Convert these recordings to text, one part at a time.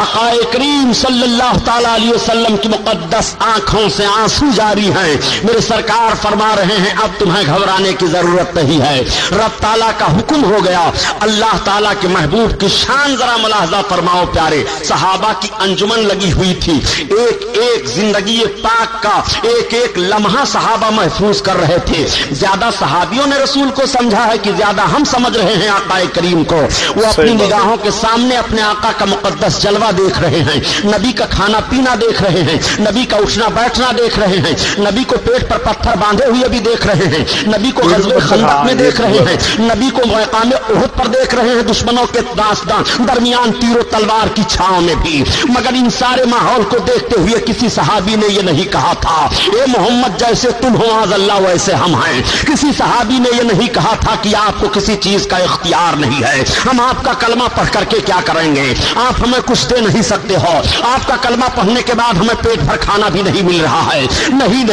آقا کریم صلی اللہ تعالی علیہ وسلم کی مقدس آنکھوں سے آنسو جاری ہیں. میرے سرکار فرما رہے ہیں اب تمہیں گھبرانے کی ضرورت نہیں ہے. رب تعالیٰ کا حکم ہو گیا. اللہ تعالیٰ کے محبوب کی شان ذرا ملاحظہ فرماؤ پیارے. صحابہ کی انجمن لگی ہوئی تھی. ایک ایک زندگی پاک کا ایک ایک لمحہ صحابہ محفوظ کر رہے تھے. زیادہ صحابیوں نے رسول کو سمجھا ہے کہ زیادہ ہم سمجھ رہے ہیں آقا کریم کو. وہ اپنی نگاہوں کے سامنے اپنے آقا کا مقدس جلوہ دیکھ رہے ہیں, نبی کا کھانا پینا دیکھ رہے ہیں, نبی کا اٹھنا بیٹھنا دیکھ رہے ہیں, نبی کو پیٹ پر پتھر باندھے ہوئے بھی دیکھ رہے ہیں, نبی کو غزوہ خندق میں دیکھ رہے ہیں, نبی کو مقام احد پر دیکھ رہے ہیں, دشمنوں کے داستان درمیان تیر و تلوار کی چھاؤں میں بھی. مگر ان سارے ماحول کو دیکھتے ہوئے کسی صحابی نے یہ نہیں کہا تھا اے محمد جیسے تم ہو آز اللہ ویسے ہم ہیں. کسی صحابی نے یہ نہیں کہا تھا کہ آپ کو کسی چیز کا اختیار نہیں ہے, ہم آپ کا کلمہ پڑھ کر کے کیا کریں گے, آپ ہمیں کچھ دے نہیں سکتے ہو, آپ کا کلمہ پڑھنے کے بعد ہمیں پیٹ بھر کھانا بھی نہیں مل رہا ہے. نہیں,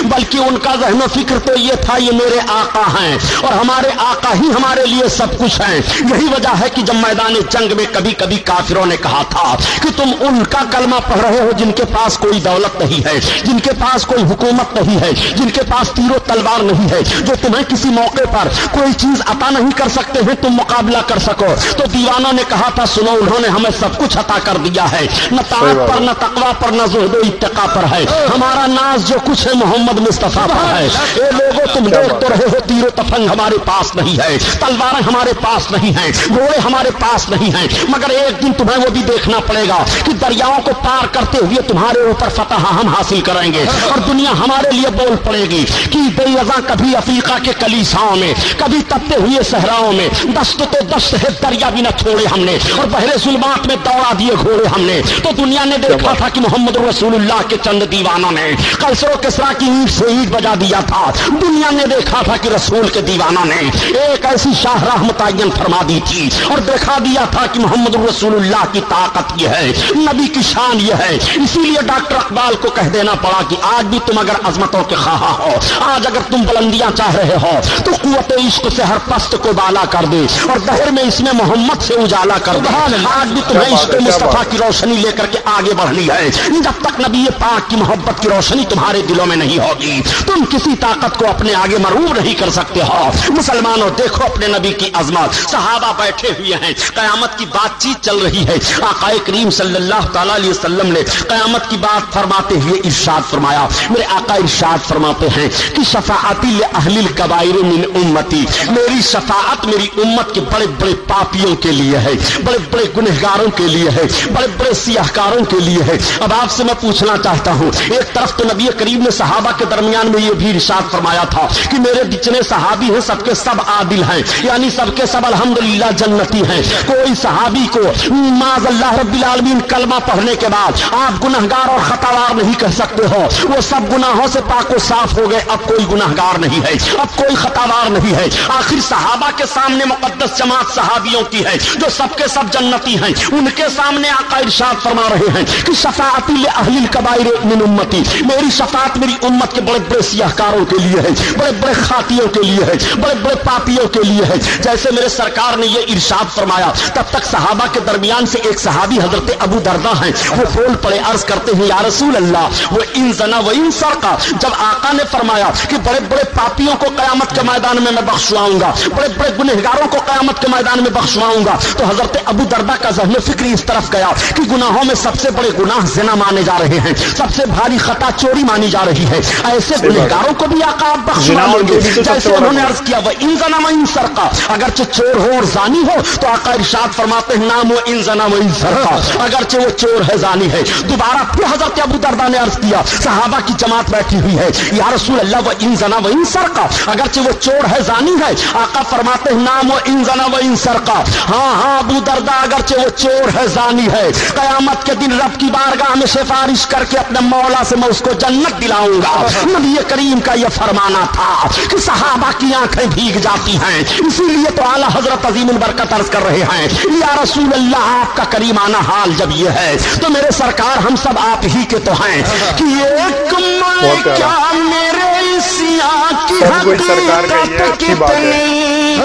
بلکہ ان کا ذہن و فکر تو یہ تھا یہ میرے آقا ہیں اور ہمارے آقا ہی ہمارے لیے سب کچھ ہیں. یہی وجہ ہے کہ جب میدان جنگ میں کبھی کبھی کافروں نے کہا تھا کہ تم ان کا کلمہ پڑھ رہے ہو جن کے پاس کوئی دولت نہیں ہے, جن کے پاس کوئی حکومت نہیں ہے, جن کے پاس تیر و تلوار نہیں ہے, جو تمہیں کسی موقع پر کوئی چیز عطا نہیں کر سکتے ہیں تم مقابلہ کر سکو. تو دیوانوں نے کہا تھا سنو انہوں نے ہمیں سب کچھ عطا کر دیا ہے, نہ طاعت پر نہ تقویٰ پر نہ زہد و اتقاء پر ہے, ہمارا ناز جو کچھ ہے محمد مصطفیٰ پر ہے. اے لوگوں تم دیکھ تو رہے ہو تیر و تفنگ ہمارے پاس نہیں ہے, تلواریں ہمارے پاس نہیں ہیں, گھوڑے ہمارے پاس نہیں ہیں, مگر ایک دن تمہیں وہ بھی دیکھنا پڑے گا کہ دریاؤں کو پار کرتے ہوئے تمہارے اوپر فتح ہم حاصل کریں گے اور دنیا ہمارے لیے بول پڑے گی کہ بے رضا کبھی افریقہ کے کلیساؤں میں, کبھی تپتے ہوئے صحراؤں میں, دست تو دست ہے دریا بھی نہ چھوڑے ہم نے اور بحر ظلمات میں دوڑا دیے گھوڑے ہم نے. تو دنیا نے دیکھا تھا کہ محمد رسول اللہ کے چند دیوانوں نے قیصر و کسریٰ کی اینٹ سے اینٹ بجا دیا تھا. دنیا نے دیکھا تھا کہ رسول کے دیوانوں نے ایک ایسی شاہراہ متعین فرما دی تھی اور دکھا دیا تھا کہ محمد رسول اللہ کی طاقت یہ ہے, نبی کی شان یہ ہے. اسی لیے ڈاکٹر اقبال کو کہہ دینا پڑا کہ آج بھی تم اگر عظمتوں کے خواہاں ہو, آج اگر تم بلندیاں چاہ رہے ہو تو قوت عشق سے ہر پست کو بالا کر دے اور دہر میں اس میں محمد سے اجالا کر دے. آج بھی تمہیں عشق مصطفیٰ کی روشنی لے کر کے آگے بڑھنی ہے. جب تک نبی پاک کی محبت کی روشنی تمہارے دلوں میں نہیں ہوگی تم کسی طاقت کو اپنے آگے مروب نہیں کر سکتے ہو. مسلمانوں دیکھو اپنے نبی کی عظمت. صحابہ بیٹھے ہوئے ہیں, قیامت کی بات چیت چل رہی ہے. آقا کریم صلی اللہ تعالی علیہ وسلم نے قیامت کی بات فرماتے ہوئے ارشاد فرمایا. میرے آقا ارشاد فرماتے ہیں کہ شفاعتی لأہل الکبائر من امتی, میری شفاعت میری امت کے بڑے بڑے پاپیوں کے لیے ہے, بڑے بڑے گنہگاروں کے لیے ہے, بڑے بڑے سیاہکاروں کے لیے ہے. اب آپ سے میں پوچھنا چاہتا ہوں, ایک طرف تو نبی کریم نے صحابہ کے درمیان میں یہ بھی ارشاد فرمایا تھا کہ میرے جتنے صحابی ہیں سب کے سب عادل ہیں, یعنی سب کے سب الحمدللہ جنتی ہیں. کوئی صحابی کو معاذ اللہ رب العالمین کلمہ پڑھنے کے بعد آپ گنہگار اور خطاوار نہیں کہہ سکتے ہو. وہ سب گناہوں سے پاک و صاف ہو گئے, اب کوئی گنہگار نہیں ہے, اب کوئی خطاوار نہیں ہے. آخر صحابہ کے سامنے مقدس جماعت صحابیوں کی ہے جو سب کے سب جنتی ہیں, ان کے سامنے آقا ارشاد فرما رہے ہیں کہ شفاعتی لأہل الکبائر من امتی, میری شفاعت میری امت کے بڑے بڑے سیاہکاروں کے لیے ہے, بڑے بڑے خاطیوں کے لیے ہے, بڑے بڑے پاپیوں کے لیے ہے. جیسے میرے سرکار نے یہ ارشاد فرمایا تب تک صحابہ کے درمیان سے ایک صحابی حضرت ابو دردہ ہیں, وہ بول پڑے عرض کرتے ہیں یا رسول اللہ وہ ان زنا و ان سرقہ. جب آقا نے فرمایا کہ بڑے بڑے پاپیوں کو قیامت کے میدان میں بخشواؤں گا, بڑے بڑے گنہگاروں کو قیامت کے میدان میں بخشواؤں گا, تو حضرت ابو دردہ کا ذہن فکری اس طرف گیا کہ گناہوں میں سب سے بڑے گناہ زنا مانے جا رہے ہیں, سب سے بھاری خطا چوری مانی جا رہی ہے. ایسے گنہگاروں کو بھی آقا آپ بخشوا لیں گے. جیسے انہوں نے عرض کیا وہ ان زنا و ان سرقہ, اگرچہ چور ہو اور زانی ہو تو آقا ارشاد فرماتے ہیں نام و ان زنا و ان سرقہ, اگرچہ وہ چور ہے زانی ہے. دوبارہ پھر حضرت ابو دردہ نے عرض کیا, صحابہ کی جماعت بیٹھی ہوئی ہے, یا رسول اللہ وہ ان زنا و ان سرقہ, اگرچہ وہ چور ہے زانی ہے. آقا فرماتے ہیں نام و ان زنا و ان سرقہ, ہاں ہاں ابو دردہ اگرچہ وہ چور ہے زانی ہے, قیامت کے دن رب کی بارگاہ میں سفارش کر کے اپنے مولا سے میں اس کو جنت دلاؤں گا. نبی کریم کا یہ فرمانا تھا کہ صحابہ کی آنکھیں بھیگ جاتی ہیں. اسی لیے تو اعلیٰ حضرت عظیم البرکت عرض کر رہے ہیں یا رسول اللہ آپ کا کریمانہ حال جب یہ ہے تو میرے سرکار ہم سب آپ ہی کے تو ہیں کہ ایک میں کیا میرے سیاہ کی حقیقت کتنی,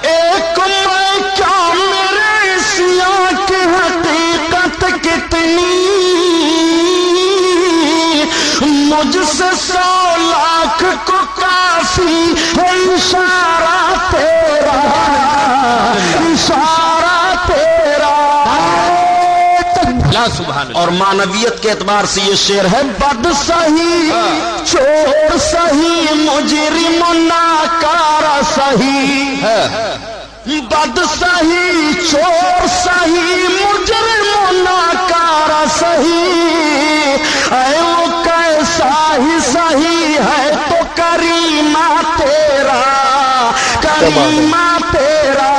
ایک میں کیا میرے سیاہ کی حقیقت مجھ سے 100 لاکھ کو کافی ہے اشارہ تیرا، اشارہ تیرا۔ اور معنویت کے اعتبار سے یہ شعر ہے، بد سہی چور سہی مجرم ناکار سہی، بد سہی چور سہی مجرم ناکار سہی، اے وہ کیسا ہی سہی ہے تو کریمہ تیرا، کریمہ تیرا۔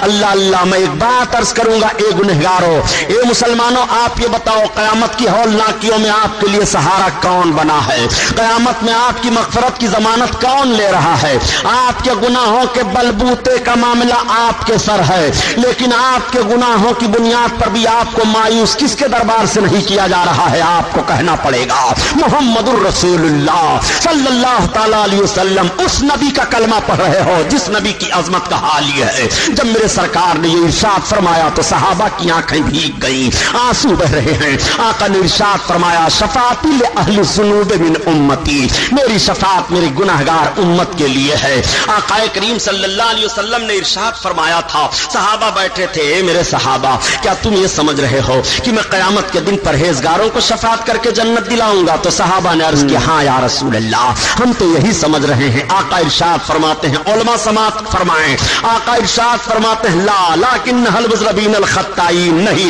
اللہ اللہ، میں ایک بات عرض کروں گا، اے گنہگارو، اے مسلمانوں، آپ یہ بتاؤ قیامت کی ہولناکیوں میں آپ کے لیے سہارا کون بنا ہے؟ قیامت میں آپ کی مغفرت کی ضمانت کون لے رہا ہے؟ آپ کے گناہوں کے بلبوتے کا معاملہ آپ کے سر ہے، لیکن آپ کے گناہوں کی بنیاد پر بھی آپ کو مایوس کس کے دربار سے نہیں کیا جا رہا ہے؟ آپ کو کہنا پڑے گا محمد الرسول اللہ صلی اللہ تعالی علیہ وسلم، اس نبی کا کلمہ پڑھ رہے ہو جس نبی کی عظمت کا حال یہ ہے، جب میرے سرکار نے یہ ارشاد فرمایا تو صحابہ کی آنکھیں بھیگ گئیں، آنسو بہ رہے ہیں۔ آقا نے ارشاد فرمایا، شفاعتی لأہل الذنوب من امتی، میری شفاعت میری گناہگار امت کے لیے ہے۔ آقا کریم صلی اللہ علیہ وسلم نے ارشاد فرمایا تھا، صحابہ بیٹھے تھے، اے میرے صحابہ کیا تم یہ سمجھ رہے ہو کہ میں قیامت کے دن پرہیزگاروں کو شفاعت کر کے جنت دلاؤں گا؟ تو صحابہ نے عرض کیا، ہاں یا رسول اللہ، ہم تو یہی سمجھ رہے ہیں۔ آقا ارشاد فرماتے ہیں، علماء سماعت فرمائیں، آقا ارشاد فرماتے ہیں، لا لیکن البذربین الخطائین، نہیں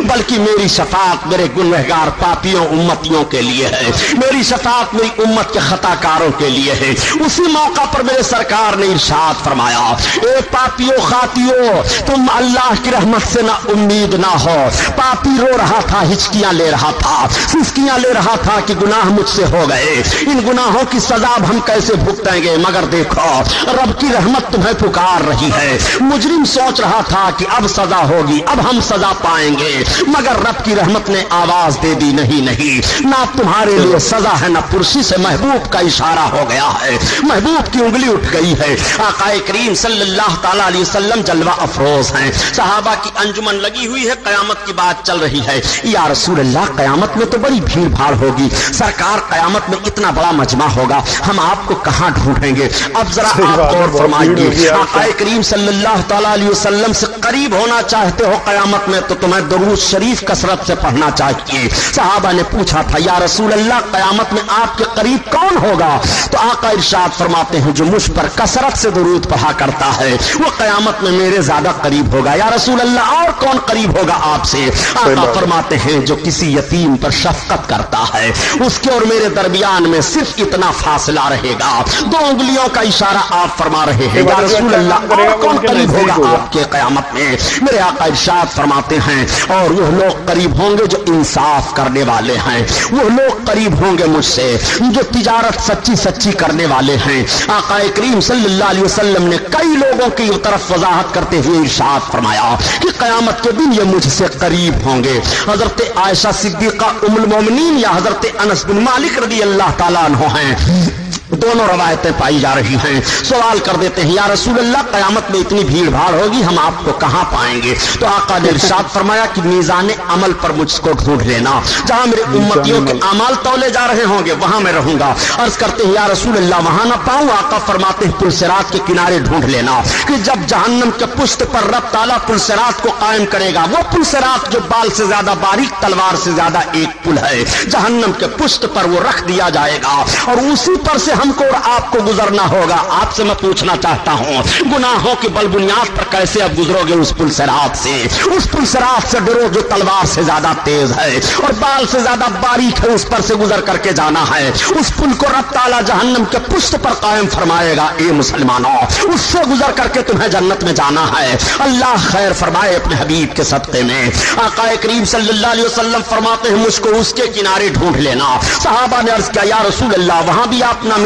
بلکہ میری شفاعت میرے گنہگار پاپیوں امتیوں کے لیے ہے، میری شفاعت میری امت کے خطا کاروں کے لیے ہے۔ اسی موقع پر میرے سرکار نے ارشاد فرمایا، اے پاپیوں خاطیوں، تم اللہ کی رحمت سے نہ امید نہ ہو۔ پاپی رو رہا تھا، ہچکیاں لے رہا تھا، سسکیاں لے رہا تھا کہ گناہ مجھ سے ہو گئے، ان گناہوں کی سزا ہم کیسے بھگتیں گے؟ مگر دیکھو رب کی رحمت تمہیں پکار رہی ہے۔ مجرم سوچ رہا تھا کہ اب سزا ہوگی، اب ہم سزا پائیں گے، مگر رب کی رحمت نے آواز دے دی، نہیں نہیں، نہ تمہارے لیے سزا ہے، نہ پرسی سے محبوب کا اشارہ ہو گیا ہے، محبوب کی انگلی اٹھ گئی ہے۔ آقا کریم صلی اللہ تعالی علیہ وسلم جلوہ افروز ہیں، صحابہ کی انجمن لگی ہوئی ہے، قیامت کی بات چل رہی ہے۔ یا رسول اللہ، قیامت میں تو بڑی بھیڑ بھاڑ ہوگی، سرکار قیامت میں اتنا بڑا مجمع ہوگا، ہم آپ کو کہاں ڈھونڈیں گے؟ اب ذرا آپ غور فرمائیے، آقا کریم صلی اللہ تعالی علیہ وسلم سے قریب ہونا چاہتے ہو قیامت میں تو تمہیں درود شریف کثرت سے پڑھنا چاہیے۔ صحابہ نے پوچھا تھا، یا رسول اللہ قیامت میں آپ کے قریب کون ہوگا؟ تو آقا ارشاد فرماتے ہیں، جو مجھ پر کثرت سے درود پڑھا کرتا ہے وہ قیامت میں میرے زیادہ قریب ہوگا۔ یا رسول اللہ، اور کون قریب ہوگا آپ سے؟ آقا فرماتے ہیں، جو کسی یتیم پر شفقت کرتا ہے اس کے اور میرے درمیان میں صرف اتنا فاصلہ رہے گا، 2 انگلیوں کا اشارہ آپ فرما رہے ہیں۔ یا رسول اللہ، اور کون قریب ہوگا آپ کے قیامت میں؟ میرے آقا ارشاد فرماتے ہیں، اور وہ لوگ قریب ہوں گے جو انصاف کرنے والے ہیں، وہ لوگ قریب ہوں گے مجھ سے جو تجارت سچی سچی کرنے والے ہیں۔ آقا کریم صلی اللہ علیہ وسلم نے کئی لوگوں کی طرف وضاحت کرتے ہوئے ارشاد فرمایا کہ قیامت کے دن یہ مجھ سے قریب ہوں گے۔ حضرت عائشہ صدیقہ ام المومنین یا حضرت انس بن مالک رضی اللہ تعالیٰ عنہ ہیں، دونوں روایتیں پائی جا رہی ہیں۔ سوال کر دیتے ہیں، یا رسول اللہ قیامت میں اتنی بھیڑ بھاڑ ہوگی، ہم آپ کو کہاں پائیں گے؟ تو آقا نے ارشاد فرمایا کہ میزان عمل پر مجھ کو ڈھونڈ لینا، جہاں میرے امتیوں کے اعمال تولے جا رہے ہوں گے وہاں میں رہوں گا۔ عرض کرتے ہیں، یا رسول اللہ وہاں نہ پاؤں؟ آقا فرماتے ہیں، پل صراط کے کنارے ڈھونڈ لینا، کہ جب جہنم کے پشت پر رب تعالیٰ پل صراط کو قائم کرے گا، وہ پل صراط جو بال سے زیادہ باریک، تلوار سے زیادہ ایک پل ہے، جہنم کے پشت پر وہ رکھ دیا جائے گا، اور اسی پر سے ہم کو اور آپ کو گزرنا ہوگا۔ آپ سے میں پوچھنا چاہتا ہوں، گناہوں کی بل بنیاد پر کیسے اب گزرو گے اس پل صراط سے؟ اس پل صراط سے ڈرو جو تلوار سے زیادہ تیز ہے اور بال سے زیادہ باریک ہے، اس پر سے گزر کر کے جانا ہے۔ اس پل کو رب تعالیٰ جہنم کے پشت پر قائم فرمائے گا۔ اے مسلمانوں، اس سے گزر کر کے تمہیں جنت میں جانا ہے۔ اللہ خیر فرمائے اپنے حبیب کے صدقے میں۔ آقا کریم صلی اللہ علیہ وسلم فرماتے ہیں، مجھ کو اس کے کنارے ڈھونڈ لینا۔ صحابہ نے عرض کیا، یا رسول اللہ وہاں بھی آپ نہ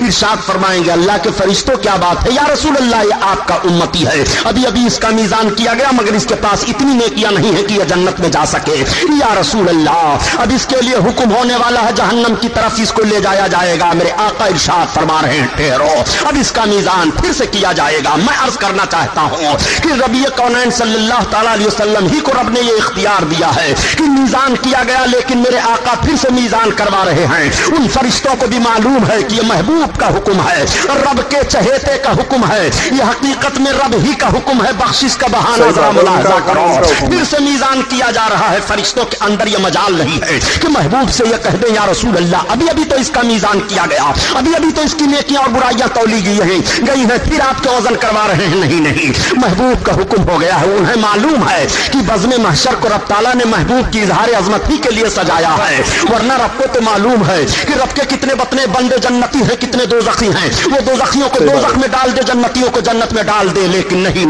ارشاد فرمائیں گے اللہ کے فرشتوں کیا بات ہے یا رسول اللہ یہ آپ کا امتی ہے, ابھی ابھی اس کا میزان کیا گیا مگر اس کے پاس اتنی نیکیاں نہیں ہے کہ یہ جنت میں جا سکے. یا رسول اللہ اب اس کے لیے حکم ہونے والا ہے جہنم کی طرف اس کو لے جایا جائے گا. میرے آقا ارشاد فرما رہے ہیں ٹھہرو اب اس کا میزان پھر سے کیا جائے گا. میں عرض کرنا چاہتا ہوں کہ ربی کونین صلی اللہ تعالی علیہ وسلم ہی کو رب نے یہ اختیار دیا ہے کہ میزان کیا گیا لیکن میرے آقا پھر سے میزان کروا رہے ہیں. ان فرشتوں کو بھی معلوم ہے کہ یہ محبوب کا حکم ہے, رب کے چہیتے کا حکم ہے, یہ حقیقت میں رب ہی کا حکم ہے. بخشش کا بہانہ ذرا ملاحظہ کرو. پھر سے میزان کیا جا رہا ہے. فرشتوں کے اندر یہ مجال نہیں ہے کہ محبوب سے یہ کہہ دیں یا رسول اللہ ابھی ابھی تو اس کا میزان کیا گیا, ابھی ابھی تو اس کی نیکیاں اور برائیاں تولی گئی ہیں پھر آپ کے وزن کروا رہے ہیں. نہیں محبوب کا حکم ہو گیا ہے. انہیں معلوم ہے کہ بزم محشر کو رب تعالیٰ نے محبوب کی اظہار عظمت ہی کے لیے سجایا ہے, ورنہ رب کو تو معلوم ہے کہ رب کے کتنے بتنے بندے جنتی ہیں کتنے دوزخی ہیں. وہ دوزخیوں کو دوزخ میں ڈال دے, جنتیوں کو جنت میں ڈال دے. لیکن نہیں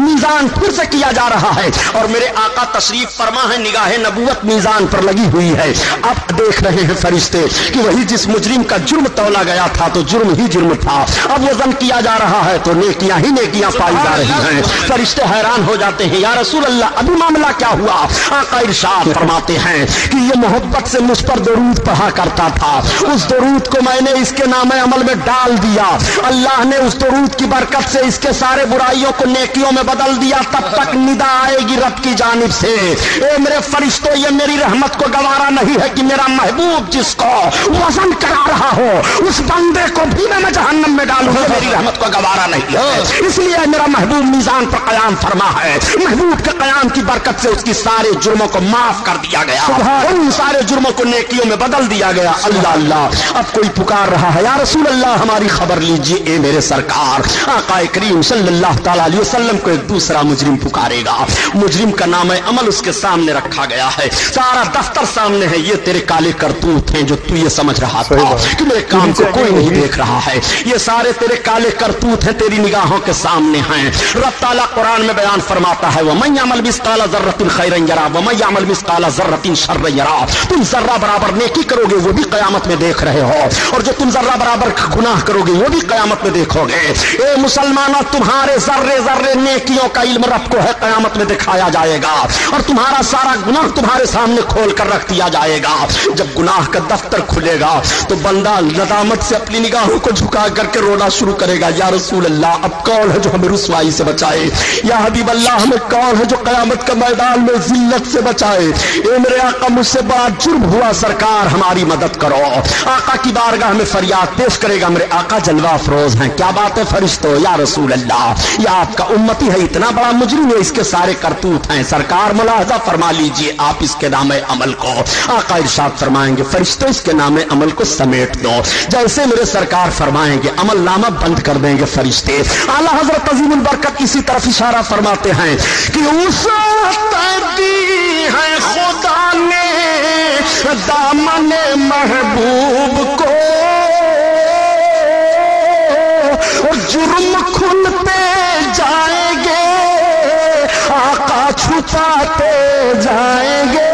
میزان پھر سے کیا جا رہا ہے اور میرے آقا تشریف فرما ہے, نگاہ نبوت میزان پر لگی ہوئی ہے. اب دیکھ رہے ہیں فرشتے کہ وہی جس مجرم کا جرم تولا گیا تھا تو جرم ہی جرم تھا, اب وزن کیا جا رہا ہے تو نیکیاں ہی نیکیاں پائی جا رہی ہیں. فرشتے حیران ہو جاتے ہیں یا رسول اللہ ابھی معاملہ کیا ہوا. آقا ارشاد فرماتے ہیں کہ یہ محبت سے مجھ پر درود پڑھا کرتا تھا, اس درود کو میں نے اس کے نام عمل میں ڈال دیا. اللہ نے اس درود کی برکت سے اس کے سارے برائیوں کو نیکیوں میں بدل دیا. تب تک ندا آئے گی رب کی جانب سے, اے میرے فرشتوں یہ میری رحمت کو گوارا نہیں ہے کہ میرا محبوب جس کو وزن کرا رہا ہو اس بندے کو بھی میں جہنم میں ڈالوں گا. میری رحمت کو گوارا نہیں ہے, اس لیے میرا محبوب میزان پر قیام فرما ہے. محبوب کے قیام کی برکت سے اس کی سارے جرموں کو معاف کر دیا گیا, ان سارے جرموں کو نیکیوں میں بدل دیا گیا. اللہ اب کوئی پکار رہا ہے یا رسول اللہ ہماری خبر لیجیے. اے میرے سرکار آقا کریم صلی اللہ تعالی علیہ وسلم کو ایک دوسرا مجرم پکارے گا. مجرم کا نام عمل اس کے سامنے رکھا گیا ہے, سارا دفتر سامنے ہے. یہ تیرے کالے کرتوت ہیں جو تو یہ سمجھ رہا تھا کہ میرے کام کو کوئی نہیں دیکھ رہا ہے, یہ سارے تیرے کالے کرتوت ہیں تیری نگاہوں کے سامنے ہیں. رب تعالیٰ قرآن میں بیان فرماتا ہے وَمَن يَعْمَلْ مِثْقَالَ ذَرَّةٍ خَيْرًا يَرَهُ وَمَن يَعْمَلْ مِثْقَالَ ذَرَّةٍ شَرًّا يَرَهُ. تم ذرہ برابر نیکی کرو گے وہ بھی قیامت میں دیکھ رہے ہو, اور جو تم ذرہ برابر گناہ کرو گے وہ بھی قیامت میں دیکھو گے. اے مسلمانوں تمہارے ذرے ذرے نیکیوں کا علم رب کو ہے, قیامت میں دکھایا جائے گا اور تمہارا سارا گناہ تمہارے سامنے کھول کر رکھ دیا جائے گا. جب گناہ کا دفتر کھلے گا تو بندہ ندامت سے اپنی نگاہوں کو جھکا کر کے رونا شروع کرے گا, یا رسول اللہ اب کون ہے جو ہمیں رسوائی سے بچائے, یا حبیب اللہ ہمیں کون ہے جو قیامت کے میدان میں ذلت سے بچائے. اے میرے آقا مجھ سے بڑا جرم ہوا, سرکار ہماری مدد کرو. آقا کی بارگاہ میں فریاد پیش کرے گا. میرے آقا جلوہ افروز ہیں, کیا بات ہے فرشتوں, یا رسول اللہ یہ آپ کا امتی ہے, اتنا بڑا مجرم ہے, اس کے سارے کرتوت ہیں. سرکار ملاحظہ فرما لیجئے آپ اس کے نام عمل کو. آقا ارشاد فرمائیں گے فرشتوں اس کے نام عمل کو سمیٹ دو. جیسے میرے سرکار فرمائیں گے عمل نامہ بند کر دیں گے فرشتے. اعلیٰ حضرت عظیم البرکت اسی طرف اشارہ فرماتے ہیں کہ اس دی ہے خدا نے دامن محبوب کو, اور جرم کھلتے جائیں گے آقا چھپاتے جائیں گے.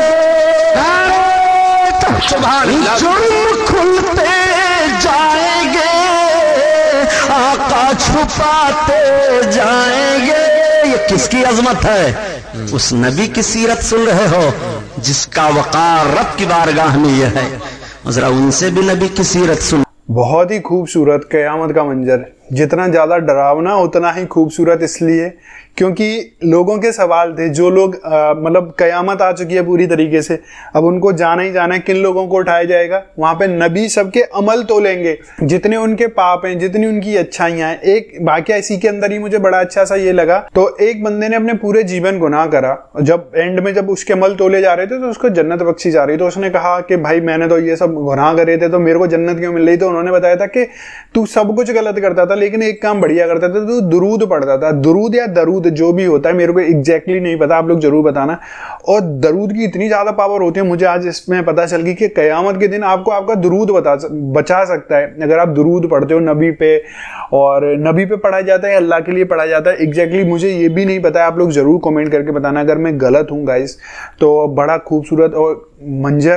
جرم کھلتے جائیں گے آقا چھپاتے جائیں گے. یہ کس کی عظمت ہے؟ اس نبی کی سیرت سن رہے ہو جس کا وقار رب کی بارگاہ میں یہ ہے, ذرا ان سے بھی نبی کی سیرت سن. بہت ہی خوبصورت قیامت کا منظر, جتنا زیادہ ڈراونا اتنا ہی خوبصورت, اس لیے کیونکہ لوگوں کے سوال تھے جو لوگ مطلب قیامت آ چکی ہے پوری طریقے سے, اب ان کو جانا ہی جانا ہے, کن لوگوں کو اٹھایا جائے گا وہاں پہ. نبی سب کے عمل تو لیں گے, جتنے ان کے پاپ ہیں جتنی ان کی اچھائیاں ہیں. ایک واقعہ اسی کے اندر ہی مجھے بڑا اچھا سا یہ لگا, تو ایک بندے نے اپنے پورے جیون گناہ کرا, جب اینڈ میں جب اس کے عمل تولے جا رہے تھے تو اس کو جنت بخشی جا رہی, تو اس نے کہا کہ بھائی میں نے تو یہ سب گناہ کرے تھے تو میرے کو جنت کیوں مل رہی. تو انہوں نے بتایا تھا کہ تو سب کچھ غلط کرتا تھا لیکن ایک کام بڑھیا کرتا تھا, تو درود پڑھتا تھا. درود یا درود جو بھی ہوتا ہے میرے کو ایگزیکٹلی نہیں پتا, آپ لوگ ضرور بتانا. اور درود کی اتنی زیادہ پاور ہوتی ہے, مجھے آج اس میں پتا چل گئی کہ قیامت کے دن آپ کو آپ کا درود بچا سکتا ہے اگر آپ درود پڑھتے ہو نبی پہ, اور نبی پہ پڑھا جاتا ہے اللہ کے لیے پڑھا جاتا ہے. ایگزیکٹلی مجھے یہ بھی نہیں پتا, آپ لوگ ضرور کمنٹ کر کے بتانا اگر میں غلط ہوں گائز. تو بڑا خوبصورت اور منظر